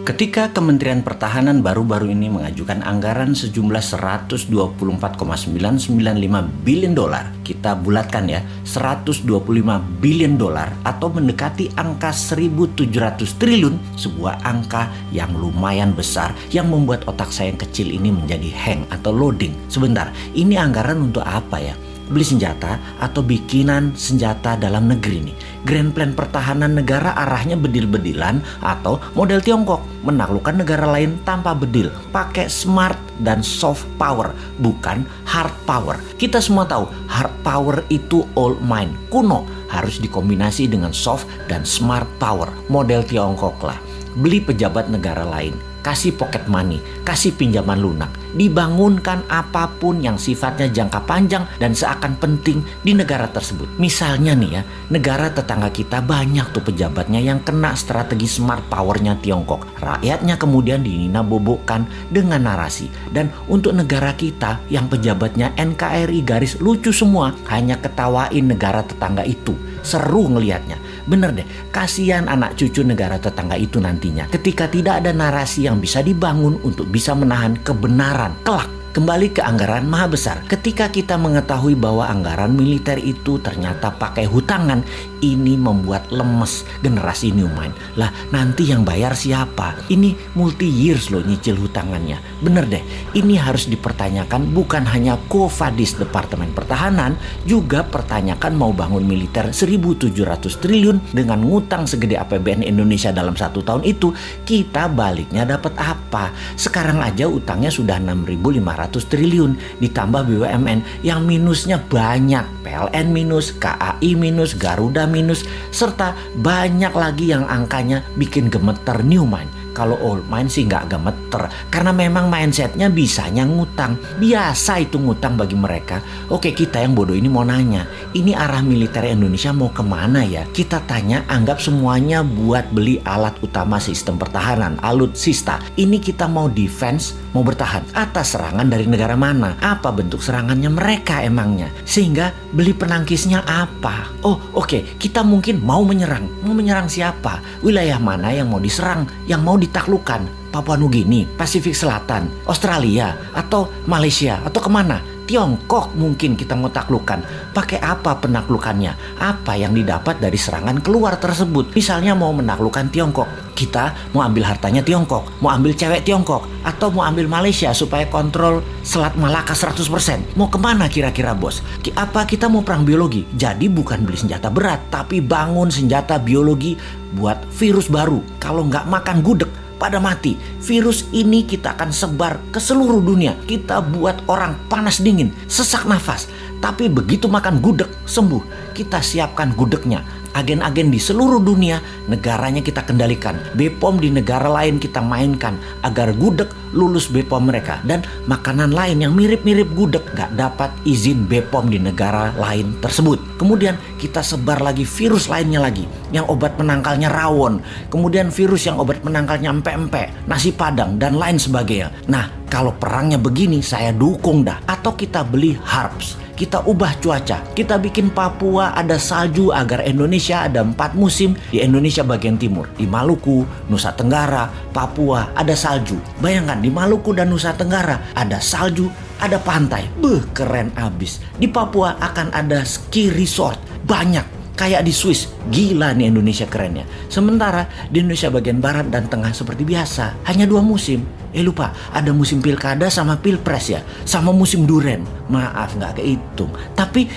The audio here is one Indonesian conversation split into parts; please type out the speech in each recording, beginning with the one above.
Ketika Kementerian Pertahanan baru-baru ini mengajukan anggaran sejumlah 124,995 billion dolar, kita bulatkan ya, 125 billion dolar atau mendekati angka 1.700 triliun, sebuah angka yang lumayan besar yang membuat otak saya yang kecil ini menjadi hang atau loading. Sebentar, ini anggaran untuk apa ya? Beli senjata atau bikinan senjata dalam negeri nih. Grand Plan Pertahanan negara arahnya bedil-bedilan atau model Tiongkok, menaklukkan negara lain tanpa bedil, pakai smart dan soft power, bukan hard power. Kita semua tahu hard power itu old mind, kuno, harus dikombinasi dengan soft dan smart power, model Tiongkok lah. Beli pejabat negara lain, kasih pocket money, kasih pinjaman lunak, dibangunkan apapun yang sifatnya jangka panjang dan seakan penting di negara tersebut. Misalnya nih ya, negara tetangga kita banyak tuh pejabatnya yang kena strategi smart powernya Tiongkok. Rakyatnya kemudian dinina-bobokkan dengan narasi. Dan untuk negara kita yang pejabatnya NKRI garis lucu semua, hanya ketawain negara tetangga itu. Seru ngelihatnya. Bener deh, kasihan anak cucu negara tetangga itu nantinya ketika tidak ada narasi yang bisa dibangun untuk bisa menahan kebenaran kelak. Kembali ke anggaran maha besar. Ketika kita mengetahui bahwa anggaran militer itu ternyata pakai hutangan, ini membuat lemes generasi new mind. Lah nanti yang bayar siapa? Ini multi years loh nyicil hutangannya. Bener deh, ini harus dipertanyakan bukan hanya Kofadis Departemen Pertahanan, juga pertanyakan mau bangun militer 1.700 triliun dengan ngutang segede APBN Indonesia dalam 1 tahun itu, kita baliknya dapat apa? Sekarang aja utangnya sudah 6.500 triliun, ditambah BUMN yang minusnya banyak, PLN minus, KAI minus, Garuda minus, serta banyak lagi yang angkanya bikin gemeter new mind. Kalau old mind sih nggak gemeter, karena memang mindsetnya bisanya ngutang. Biasa itu ngutang bagi mereka. Oke, kita yang bodoh ini mau nanya, ini arah militer Indonesia mau kemana ya? Kita tanya, anggap semuanya buat beli alat utama sistem pertahanan, alutsista. Ini kita mau defense, mau bertahan atas serangan dari negara mana? Apa bentuk serangannya mereka emangnya? Sehingga beli penangkisnya apa? Oh oke, kita mungkin mau menyerang. Mau menyerang siapa? Wilayah mana yang mau diserang? Yang mau ditaklukkan? Papua Nugini, Pasifik Selatan, Australia, atau Malaysia, atau kemana? Tiongkok mungkin kita mau taklukkan. Pakai apa penaklukannya? Apa yang didapat dari serangan keluar tersebut? Misalnya mau menaklukkan Tiongkok, kita mau ambil hartanya Tiongkok, mau ambil cewek Tiongkok, atau mau ambil Malaysia supaya kontrol Selat Malaka 100%. Mau kemana kira-kira bos? Apa kita mau perang biologi? Jadi bukan beli senjata berat, tapi bangun senjata biologi buat virus baru. Kalau nggak makan gudeg, pada mati. Virus ini kita akan sebar ke seluruh dunia. Kita buat orang panas dingin, sesak nafas. Tapi begitu makan gudeg, sembuh. Kita siapkan gudegnya. Agen-agen di seluruh dunia, negaranya kita kendalikan. BPOM di negara lain kita mainkan agar gudeg lulus BPOM mereka. Dan makanan lain yang mirip-mirip gudeg gak dapat izin BPOM di negara lain tersebut. Kemudian kita sebar lagi virus lainnya lagi, yang obat penangkalnya rawon. Kemudian virus yang obat penangkalnya empek-empek, nasi padang, dan lain sebagainya. Nah, kalau perangnya begini saya dukung dah. Atau kita beli HARPS. Kita ubah cuaca, kita bikin Papua ada salju agar Indonesia ada 4 musim di Indonesia bagian timur. Di Maluku, Nusa Tenggara, Papua ada salju. Bayangkan di Maluku dan Nusa Tenggara ada salju, ada pantai. Keren abis. Di Papua akan ada ski resort, banyak. Kayak di Swiss, gila nih Indonesia kerennya. Sementara di Indonesia bagian barat dan tengah seperti biasa, hanya 2 musim. Lupa, ada musim pilkada sama pilpres ya, sama musim duren. Maaf nggak kehitung. Tapi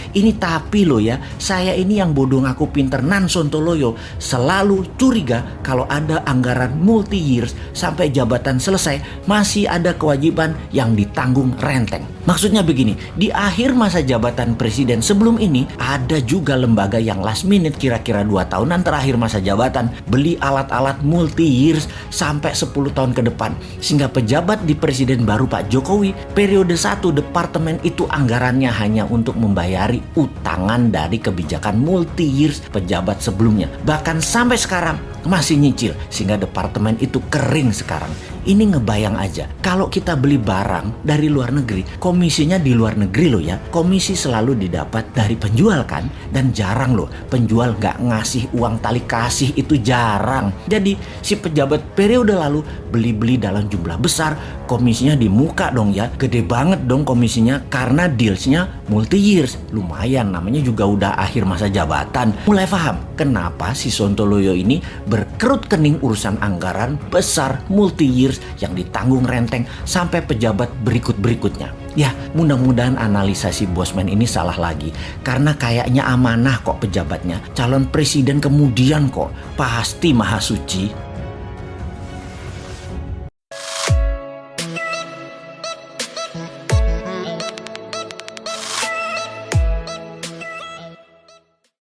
loh ya, saya ini yang bodoh ngaku pinter Nan Sontoloyo selalu curiga kalau ada anggaran multi years sampai jabatan selesai masih ada kewajiban yang ditanggung renteng. Maksudnya begini, di akhir masa jabatan presiden sebelum ini ada juga lembaga yang last minute kira-kira 2 tahunan terakhir masa jabatan beli alat-alat multi years sampai 10 tahun ke depan. Sehingga pejabat di presiden baru Pak Jokowi periode 1 departemen itu anggarannya hanya untuk membayari utangan dari kebijakan multi years pejabat sebelumnya. Bahkan sampai sekarang masih nyicil sehingga departemen itu kering sekarang. Ini ngebayang aja, kalau kita beli barang dari luar negeri, komisinya di luar negeri loh ya. Komisi selalu didapat dari penjual kan, dan jarang loh penjual nggak ngasih uang tali kasih, itu jarang. Jadi si pejabat periode lalu beli-beli dalam jumlah besar, komisinya di muka dong ya, gede banget dong komisinya karena dealsnya multi years. Lumayan, namanya juga udah akhir masa jabatan. Mulai paham kenapa si Sontoloyo ini berkerut kening urusan anggaran besar multi years yang ditanggung renteng sampai pejabat berikut-berikutnya. Ya, mudah-mudahan analisa si Bosman ini salah lagi. Karena kayaknya amanah kok pejabatnya. Calon presiden kemudian kok. Pasti maha suci.